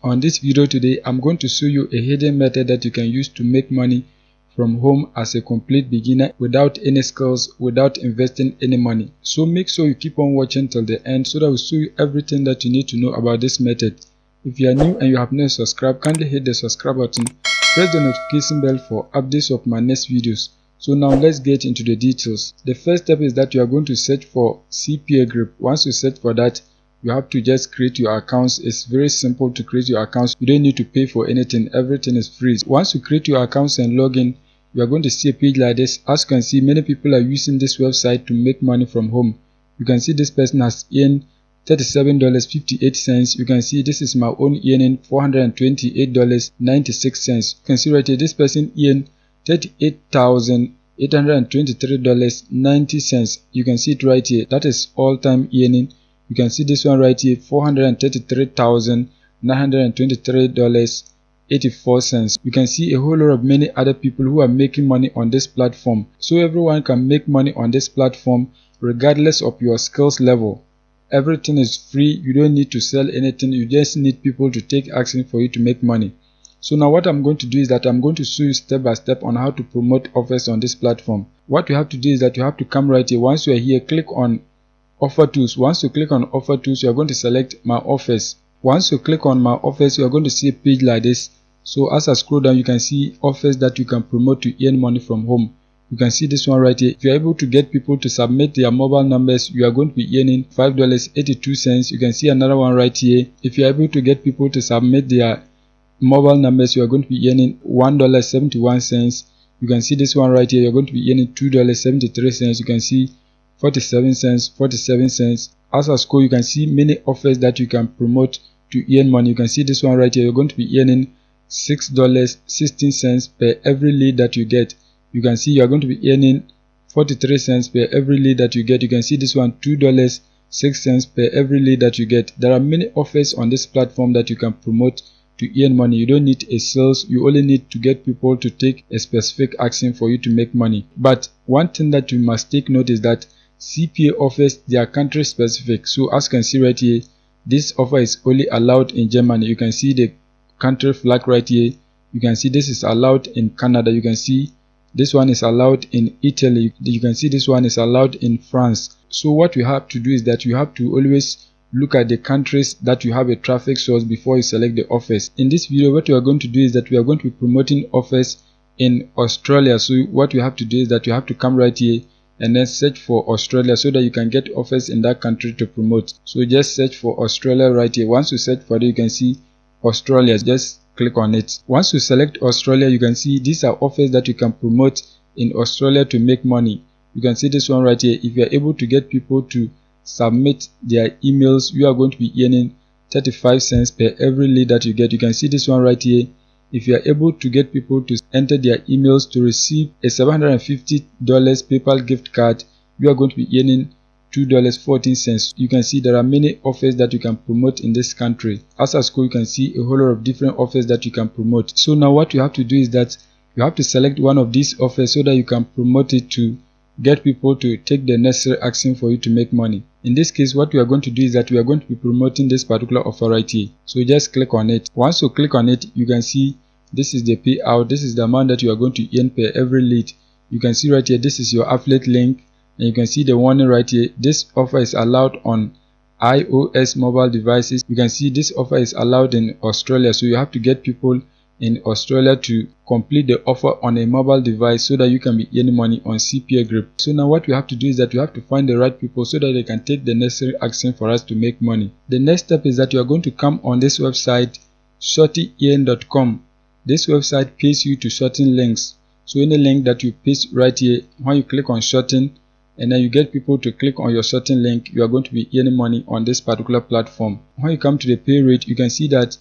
On this video today, I'm going to show you a hidden method that you can use to make money from home as a complete beginner without any skills, without investing any money. So make sure you keep on watching till the end so that I'll show you everything that you need to know about this method. If you are new and you have not subscribed, kindly hit the subscribe button, press the notification bell for updates of my next videos. So now let's get into the details. The first step is that you are going to search for CPA Grip. Once you search for that, you have to just create your accounts. It's very simple to create your accounts. You don't need to pay for anything. Everything is free. Once you create your accounts and log in, you are going to see a page like this. As you can see, many people are using this website to make money from home. You can see this person has earned $37.58. You can see this is my own earning, $428.96. You can see right here, this person earned $38,823.90. You can see it right here. That is all-time earning. You can see this one right here, $433,923.84. You can see a whole lot of many other people who are making money on this platform. So everyone can make money on this platform regardless of your skills level. Everything is free. You don't need to sell anything. You just need people to take action for you to make money. So now what I'm going to do is that I'm going to show you step by step on how to promote offers on this platform. What you have to do is that you have to come right here. Once you are here, click on offer tools. Once you click on offer tools, you are going to select my offers. Once you click on my offers, you are going to see a page like this. So as I scroll down, you can see offers that you can promote to earn money from home. You can see this one right here. If you are able to get people to submit their mobile numbers, you are going to be earning $5.82. You can see another one right here. If you are able to get people to submit their mobile numbers, you are going to be earning $1.71. You can see this one right here. You are going to be earning $2.73. You can see 47 cents, 47 cents. As I scroll, you can see many offers that you can promote to earn money. You can see this one right here. You're going to be earning $6.16 per every lead that you get. You can see you are going to be earning 43 cents per every lead that you get. You can see this one, $2.06 per every lead that you get. There are many offers on this platform that you can promote to earn money. You don't need a sales. You only need to get people to take a specific action for you to make money. But one thing that you must take note is that CPA offers, they are country specific. So as you can see right here, this offer is only allowed in Germany. You can see the country flag right here. You can see this is allowed in Canada. You can see this one is allowed in Italy. You can see this one is allowed in France. So what you have to do is that you have to always look at the countries that you have a traffic source before you select the offers. In this video, what we are going to do is that we are going to be promoting offers in Australia. So what you have to do is that you have to come right here and then search for Australia so that you can get offers in that country to promote. So just search for Australia right here. Once you search for it, you can see Australia. Just click on it. Once you select Australia, you can see these are offers that you can promote in Australia to make money. You can see this one right here. If you are able to get people to submit their emails, you are going to be earning 35 cents per every lead that you get. You can see this one right here. If you are able to get people to enter their emails to receive a $750 PayPal gift card, you are going to be earning $2.14. You can see there are many offers that you can promote in this country. As a school, you can see a whole lot of different offers that you can promote. So now what you have to do is that you have to select one of these offers so that you can promote it to get people to take the necessary action for you to make money. In this case, what we are going to do is that we are going to be promoting this particular offer right here. So just click on it. Once you click on it, you can see this is the payout. This is the amount that you are going to earn per every lead. You can see right here, this is your affiliate link. And you can see the warning right here. This offer is allowed on iOS mobile devices. You can see this offer is allowed in Australia. So you have to get people in Australia to complete the offer on a mobile device so that you can be earning money on CPA Grip. So now what we have to do is that we have to find the right people so that they can take the necessary action for us to make money. The next step is that you are going to come on this website, shortening.com. This website pays you to shorten links. So any link that you paste right here, when you click on shorten and then you get people to click on your shorten link, you are going to be earning money on this particular platform. When you come to the pay rate, you can see that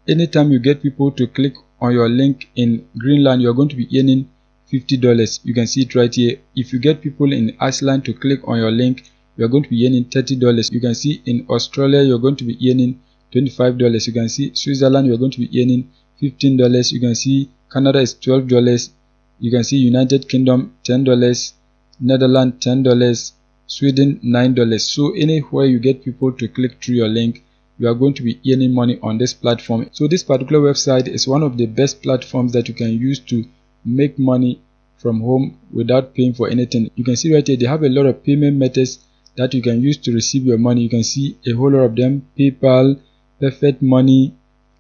anytime you get people to click on your link in Greenland, you are going to be earning $50. You can see it right here. If you get people in Iceland to click on your link, you are going to be earning $30. You can see in Australia, you are going to be earning $25. You can see Switzerland, you are going to be earning $15. You can see Canada is $12. You can see United Kingdom $10, Netherlands $10, Sweden $9. So anywhere you get people to click through your link, you are going to be earning money on this platform. So this particular website is one of the best platforms that you can use to make money from home without paying for anything. You can see right here they have a lot of payment methods that you can use to receive your money. You can see a whole lot of them: PayPal, Perfect Money,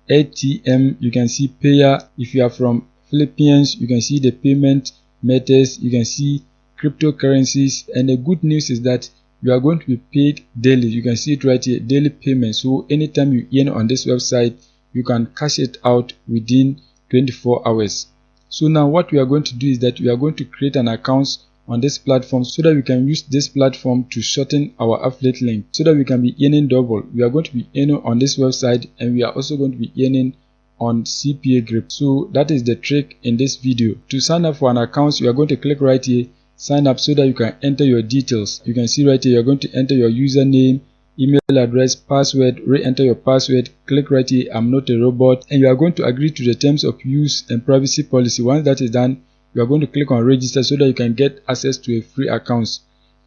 ATM. You can see Payer. If you are from Philippines, you can see the payment methods. You can see cryptocurrencies, and the good news is that you are going to be paid daily. You can see it right here, daily payment. So anytime you earn on this website, you can cash it out within 24 hours. So now what we are going to do is that we are going to create an account on this platform so that we can use this platform to shorten our affiliate link so that we can be earning double. We are going to be earning on this website, and we are also going to be earning on CPA Grip. So that is the trick in this video. To sign up for an account, you are going to click right here, sign up, so that you can enter your details. You can see right here, you're going to enter your username, email address, password, re-enter your password, click right here, I'm not a robot, and you are going to agree to the terms of use and privacy policy. Once that is done, you are going to click on register so that you can get access to a free account.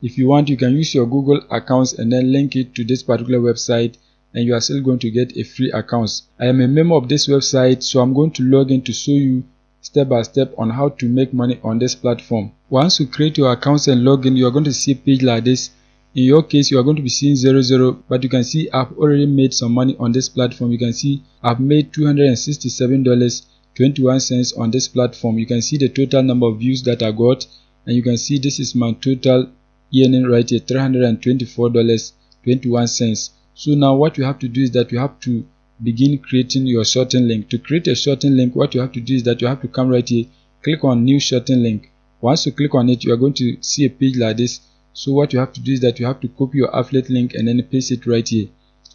If you want, you can use your Google accounts and then link it to this particular website, and you are still going to get a free account. I am a member of this website, so I'm going to log in to show you step by step on how to make money on this platform. Once you create your accounts and log in, you are going to see a page like this. In your case, you are going to be seeing 00, but you can see I've already made some money on this platform. You can see I've made $267.21 on this platform. You can see the total number of views that I got, and you can see this is my total earning right here, $324.21. So now what you have to do is that you have to begin creating your shorten link. To create a shorten link, what you have to do is that you have to come right here, click on new shorten link. Once you click on it, you are going to see a page like this. So what you have to do is that you have to copy your affiliate link and then paste it right here.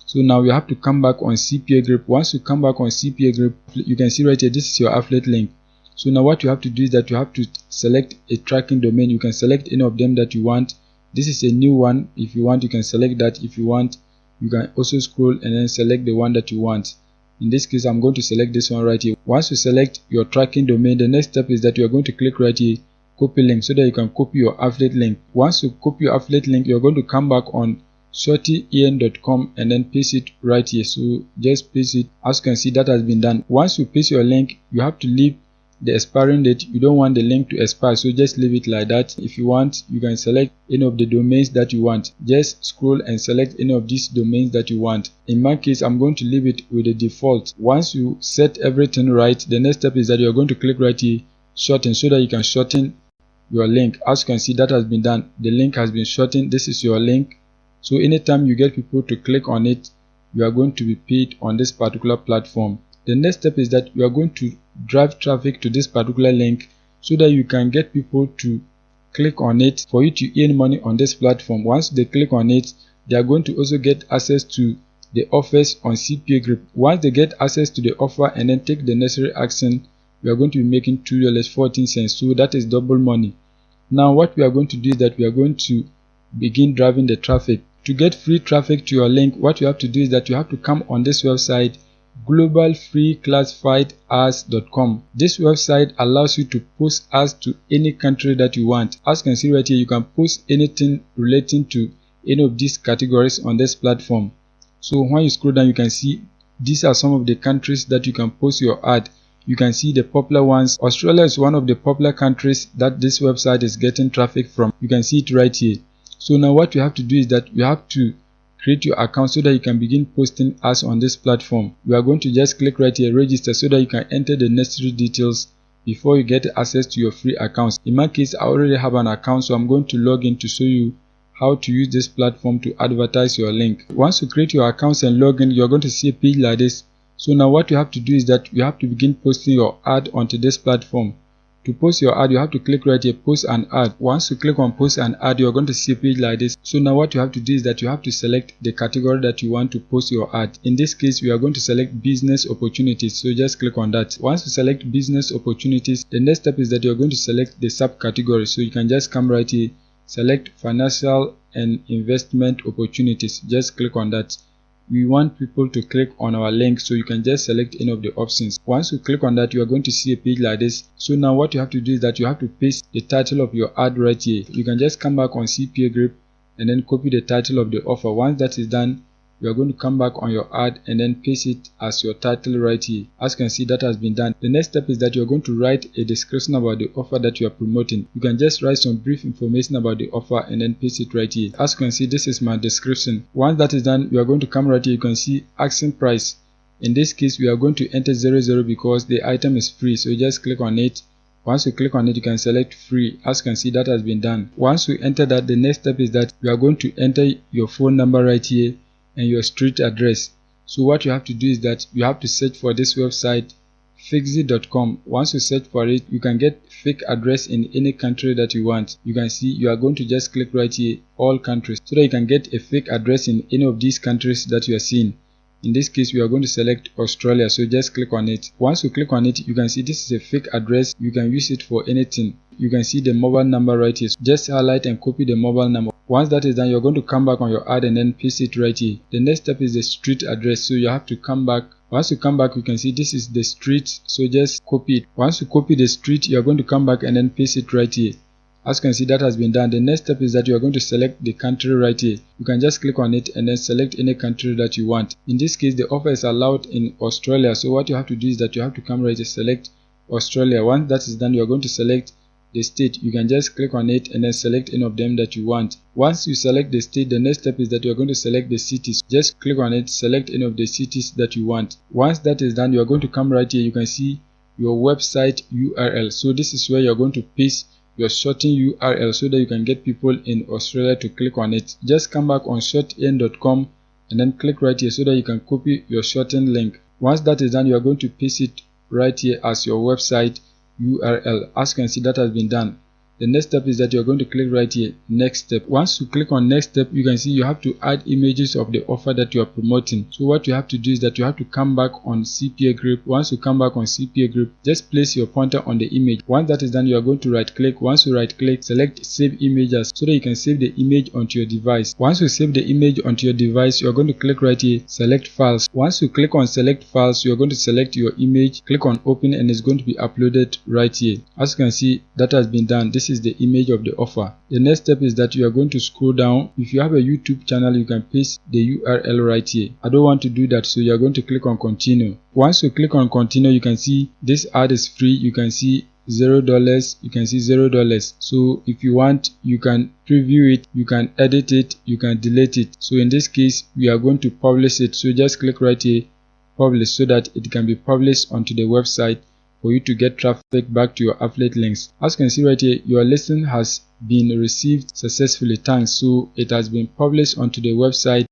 So now you have to come back on CPA Grip. Once you come back on CPA Grip, you can see right here, this is your affiliate link. So now what you have to do is that you have to select a tracking domain. You can select any of them that you want. This is a new one. If you want, you can select that. If you want, you can also scroll and then select the one that you want. In this case, I'm going to select this one right here. Once you select your tracking domain, the next step is that you are going to click right here, copy link, so that you can copy your affiliate link. Once you copy your affiliate link, you're going to come back on shortening.com and then paste it right here. So just paste it. As you can see, that has been done. Once you paste your link, you have to leave the expiring date. You don't want the link to expire, so just leave it like that. If you want, you can select any of the domains that you want. Just scroll and select any of these domains that you want. In my case, I'm going to leave it with the default. Once you set everything right, the next step is that you're going to click right here, shorten, so that you can shorten your link. As you can see, that has been done. The link has been shortened. This is your link. So anytime you get people to click on it, you are going to be paid on this particular platform. The next step is that you are going to drive traffic to this particular link so that you can get people to click on it for you to earn money on this platform. Once they click on it, they are going to also get access to the offers on CPA Grip. Once they get access to the offer and then take the necessary action, we are going to be making $2.14. So that is double money. Now what we are going to do is that we are going to begin driving the traffic. To get free traffic to your link, what you have to do is that you have to come on this website, globalfreeclassifiedads.com. This website allows you to post ads to any country that you want. As you can see right here, you can post anything relating to any of these categories on this platform. So when you scroll down, you can see these are some of the countries that you can post your ad. You can see the popular ones. Australia is one of the popular countries that this website is getting traffic from. You can see it right here. So now what you have to do is that you have to create your account so that you can begin posting ads on this platform. You are going to just click right here, register, so that you can enter the necessary details before you get access to your free accounts. In my case, I already have an account, so I'm going to log in to show you how to use this platform to advertise your link. Once you create your accounts and log in, you're going to see a page like this. So now what you have to do is that you have to begin posting your ad onto this platform. To post your ad, you have to click right here, post an ad. Once you click on post an ad, you're going to see a page like this. So now what you have to do is that you have to select the category that you want to post your ad. In this case, we are going to select business opportunities. So just click on that. Once you select business opportunities, the next step is that you're going to select the subcategory. So you can just come right here, select financial and investment opportunities. Just click on that. We want people to click on our link, so you can just select any of the options. Once you click on that, you are going to see a page like this. So now what you have to do is that you have to paste the title of your ad right here. You can just come back on CPA Grip and then copy the title of the offer. Once that is done, you are going to come back on your ad and then paste it as your title right here. As you can see, that has been done. The next step is that you are going to write a description about the offer that you are promoting. You can just write some brief information about the offer and then paste it right here. As you can see, this is my description. Once that is done, you are going to come right here. You can see asking price. In this case, we are going to enter 00 because the item is free, so you just click on it. Once you click on it, you can select free. As you can see, that has been done. Once you enter that, the next step is that you are going to enter your phone number right here and your street address. So what you have to do is that you have to search for this website, fixit.com. Once you search for it, you can get fake address in any country that you want. You can see you are going to just click right here, all countries, so that you can get a fake address in any of these countries that you are seeing. In this case, we are going to select Australia, so just click on it. Once you click on it, you can see this is a fake address. You can use it for anything. You can see the mobile number right here. So just highlight and copy the mobile number. Once that is done, you're going to come back on your ad and then paste it right here. The next step is the street address, so you have to come back. Once you come back, you can see this is the street, so just copy it. Once you copy the street, you're going to come back and then paste it right here. As you can see, that has been done. The next step is that you are going to select the country right here. You can just click on it and then select any country that you want. In this case, the offer is allowed in Australia, so what you have to do is that you have to come right here, select Australia. Once that is done, you are going to select the state. You can just click on it and then select any of them that you want. Once you select the state, the next step is that you are going to select the cities. Just click on it, select any of the cities that you want. Once that is done, you are going to come right here. You can see your website URL. So this is where you are going to paste your shorten URL so that you can get people in Australia to click on it. Just come back on shortening.com and then click right here so that you can copy your shorten link. Once that is done, you are going to paste it right here as your website URL. As you can see, that has been done. The next step is that you are going to click right here, next step. Once you click on next step, you can see you have to add images of the offer that you are promoting. So what you have to do is that you have to come back on CPA Grip. Once you come back on CPA Grip, just place your pointer on the image. Once that is done, you are going to right click. Once you right click, select save images so that you can save the image onto your device. Once you save the image onto your device, you are going to click right here, select files. Once you click on select files, you are going to select your image, click on open, and it's going to be uploaded right here. As you can see, that has been done. This is the image of the offer. The next step is that you are going to scroll down. If you have a YouTube channel, you can paste the URL right here. I don't want to do that, so you are going to click on continue. Once you click on continue, you can see this ad is free. You can see $0. You can see $0. So if you want, you can preview it, you can edit it, you can delete it. So in this case, we are going to publish it. So just click right here, publish, so that it can be published onto the website for you to get traffic back to your affiliate links. As you can see right here, your listing has been received successfully. Thanks. So it has been published onto the website